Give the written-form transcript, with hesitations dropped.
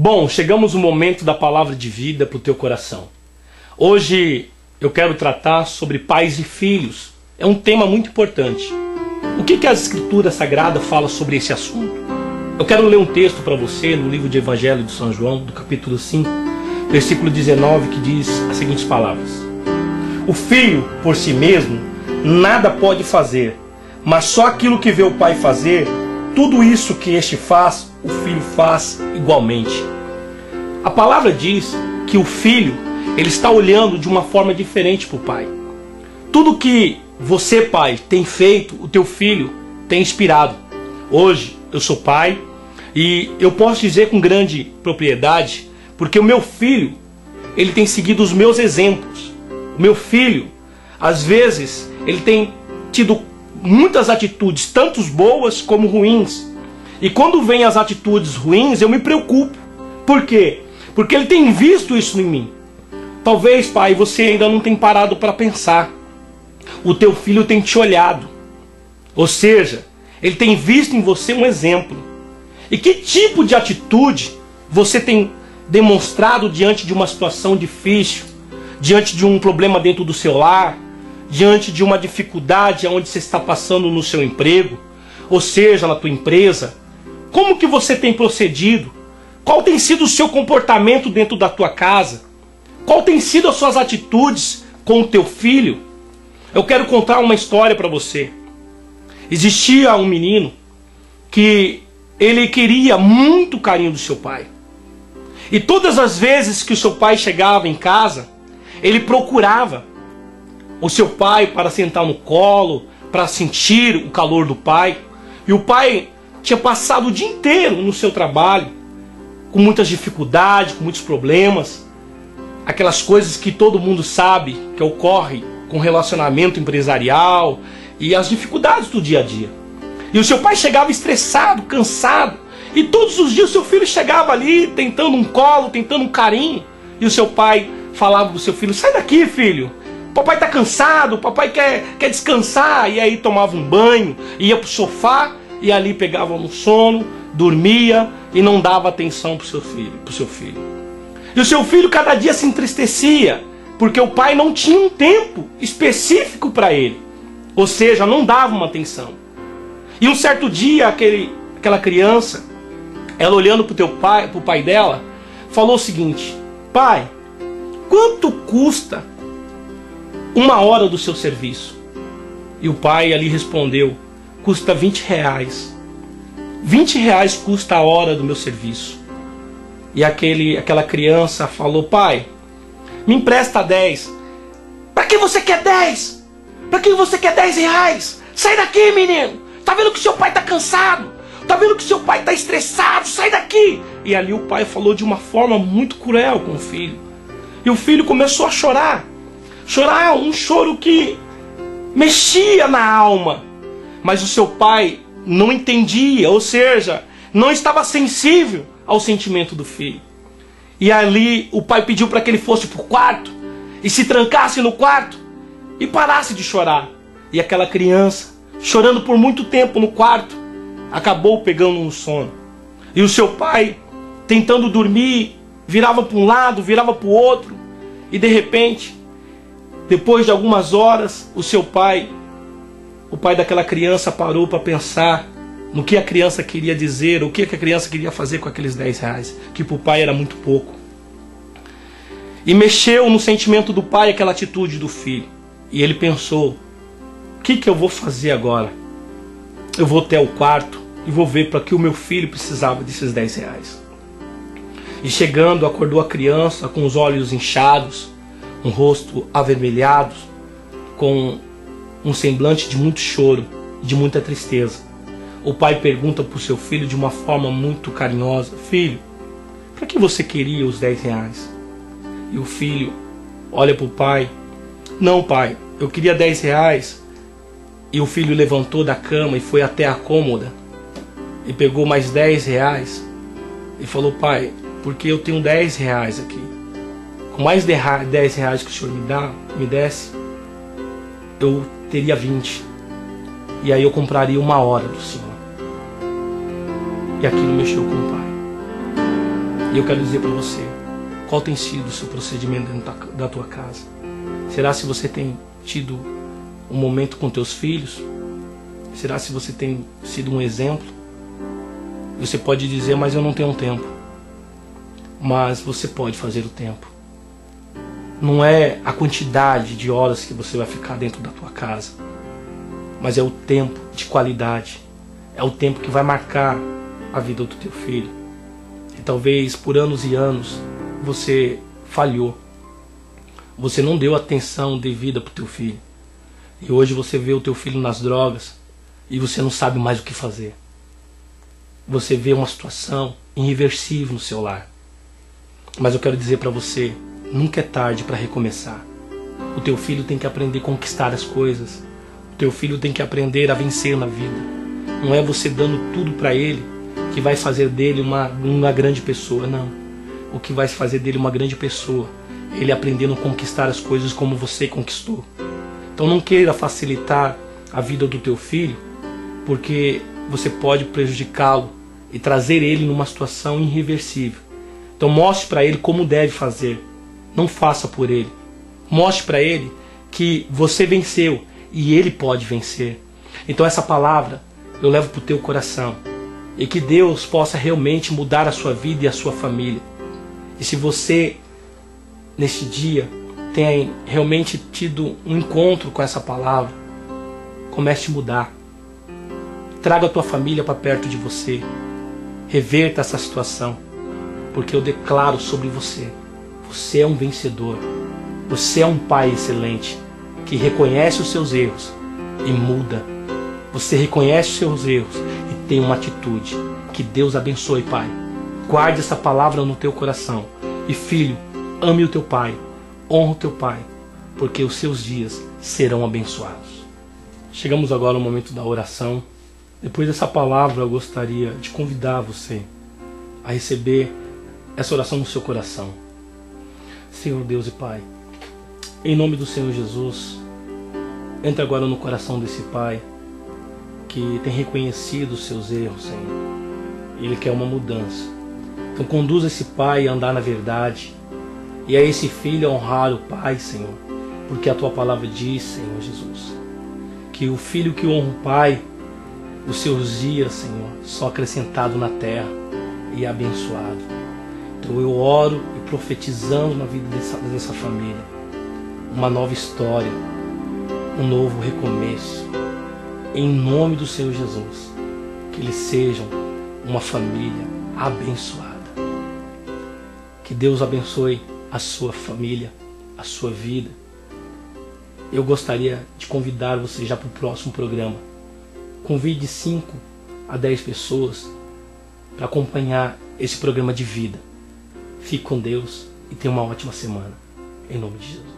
Bom, chegamos no momento da palavra de vida para o teu coração. Hoje eu quero tratar sobre pais e filhos. É um tema muito importante. O que a Escritura Sagrada fala sobre esse assunto? Eu quero ler um texto para você no livro de Evangelho de São João, do capítulo 5, versículo 19, que diz as seguintes palavras: O filho, por si mesmo, nada pode fazer, mas só aquilo que vê o pai fazer, tudo isso que este faz, o filho faz igualmente. A palavra diz que o filho, ele está olhando de uma forma diferente para o pai. Tudo que você, pai, tem feito, o teu filho tem inspirado. Hoje eu sou pai e eu posso dizer com grande propriedade, porque o meu filho, ele tem seguido os meus exemplos. O meu filho, às vezes, ele tem tido muitas atitudes, tanto boas como ruins. E quando vem as atitudes ruins, eu me preocupo. Por quê? Porque ele tem visto isso em mim. Talvez, pai, você ainda não tenha parado para pensar. O teu filho tem te olhado. Ou seja, ele tem visto em você um exemplo. E que tipo de atitude você tem demonstrado diante de uma situação difícil, diante de um problema dentro do seu lar, diante de uma dificuldade onde você está passando no seu emprego, ou seja, na tua empresa? Como que você tem procedido? Qual tem sido o seu comportamento dentro da tua casa? Qual tem sido as suas atitudes com o teu filho? Eu quero contar uma história para você. Existia um menino que ele queria muito o carinho do seu pai. E todas as vezes que o seu pai chegava em casa, ele procurava o seu pai para sentar no colo, para sentir o calor do pai. E o pai tinha passado o dia inteiro no seu trabalho, com muitas dificuldades, com muitos problemas. Aquelas coisas que todo mundo sabe que ocorrem com relacionamento empresarial e as dificuldades do dia a dia. E o seu pai chegava estressado, cansado. E todos os dias o seu filho chegava ali tentando um colo, tentando um carinho. E o seu pai falava para o seu filho: sai daqui, filho. Papai está cansado, papai quer descansar. E aí tomava um banho, ia para o sofá e ali pegava no sono, dormia e não dava atenção para o seu filho. E o seu filho cada dia se entristecia, porque o pai não tinha um tempo específico para ele. Ou seja, não dava uma atenção. E um certo dia, aquela criança, ela olhando para o pai dela, falou o seguinte: pai, quanto custa uma hora do seu serviço? E o pai ali respondeu: custa 20 reais. 20 reais custa a hora do meu serviço. E aquela criança falou: pai, me empresta 10. Para que você quer 10? Para que você quer 10 reais? Sai daqui, menino. Tá vendo que seu pai tá cansado? Tá vendo que seu pai tá estressado? Sai daqui. E ali o pai falou de uma forma muito cruel com o filho. E o filho começou a chorar. Chorar, um choro que mexia na alma. Mas o seu pai não entendia, ou seja, não estava sensível ao sentimento do filho. E ali o pai pediu para que ele fosse para o quarto e se trancasse no quarto e parasse de chorar. E aquela criança, chorando por muito tempo no quarto, acabou pegando um sono. E o seu pai, tentando dormir, virava para um lado, virava para o outro. E de repente, depois de algumas horas, o pai daquela criança parou para pensar no que a criança queria dizer, o que a criança queria fazer com aqueles 10 reais, que para o pai era muito pouco. E mexeu no sentimento do pai aquela atitude do filho. E ele pensou: o que eu vou fazer agora? Eu vou até o quarto e vou ver para que o meu filho precisava desses 10 reais. E chegando, acordou a criança com os olhos inchados, um rosto avermelhado, com um semblante de muito choro, de muita tristeza. O pai pergunta para o seu filho de uma forma muito carinhosa: filho, para que você queria os 10 reais? E o filho olha para o pai: não, pai, eu queria 10 reais. E o filho levantou da cama e foi até a cômoda e pegou mais 10 reais e falou: pai, porque eu tenho 10 reais aqui. Com mais 10 reais que o senhor me desse, eu teria 20. E aí eu compraria uma hora do senhor. E aquilo mexeu com o pai. E eu quero dizer para você, qual tem sido o seu procedimento dentro da tua casa? Será se você tem tido um momento com teus filhos? Será se você tem sido um exemplo? Você pode dizer, mas eu não tenho tempo. Mas você pode fazer o tempo. Não é a quantidade de horas que você vai ficar dentro da tua casa, mas é o tempo de qualidade. É o tempo que vai marcar a vida do teu filho. E talvez por anos e anos você falhou. Você não deu atenção devida para o teu filho. E hoje você vê o teu filho nas drogas e você não sabe mais o que fazer. Você vê uma situação irreversível no seu lar. Mas eu quero dizer para você, nunca é tarde para recomeçar. O teu filho tem que aprender a conquistar as coisas. O teu filho tem que aprender a vencer na vida. Não é você dando tudo para ele que vai fazer dele uma grande pessoa, não. O que vai fazer dele uma grande pessoa, ele aprendendo a conquistar as coisas como você conquistou. Então não queira facilitar a vida do teu filho, porque você pode prejudicá-lo e trazer ele numa situação irreversível. Então mostre para ele como deve fazer. Não faça por ele. Mostre para ele que você venceu e ele pode vencer. Então essa palavra eu levo para o teu coração. E que Deus possa realmente mudar a sua vida e a sua família. E se você, neste dia, tem realmente tido um encontro com essa palavra, comece a mudar. Traga a tua família para perto de você. Reverta essa situação. Porque eu declaro sobre você. Você é um vencedor. Você é um pai excelente, que reconhece os seus erros e muda. Você reconhece os seus erros e tem uma atitude. Que Deus abençoe, pai. Guarde essa palavra no teu coração. E filho, ame o teu pai. Honra o teu pai. Porque os seus dias serão abençoados. Chegamos agora ao momento da oração. Depois dessa palavra eu gostaria de convidar você a receber essa oração no seu coração. Senhor Deus e Pai, em nome do Senhor Jesus, entra agora no coração desse pai que tem reconhecido os seus erros, Senhor. Ele quer uma mudança. Então conduza esse pai a andar na verdade e a esse filho a honrar o pai, Senhor, porque a tua palavra diz, Senhor Jesus, que o filho que honra o pai, os seus dias, Senhor, só acrescentado na terra e abençoado. Então eu oro e profetizando na vida dessa família uma nova história, um novo recomeço. Em nome do Senhor Jesus, que eles sejam uma família abençoada. Que Deus abençoe a sua família, a sua vida. Eu gostaria de convidar você já para o próximo programa. Convide 5 a 10 pessoas para acompanhar esse programa de vida. Fique com Deus e tenha uma ótima semana. Em nome de Jesus.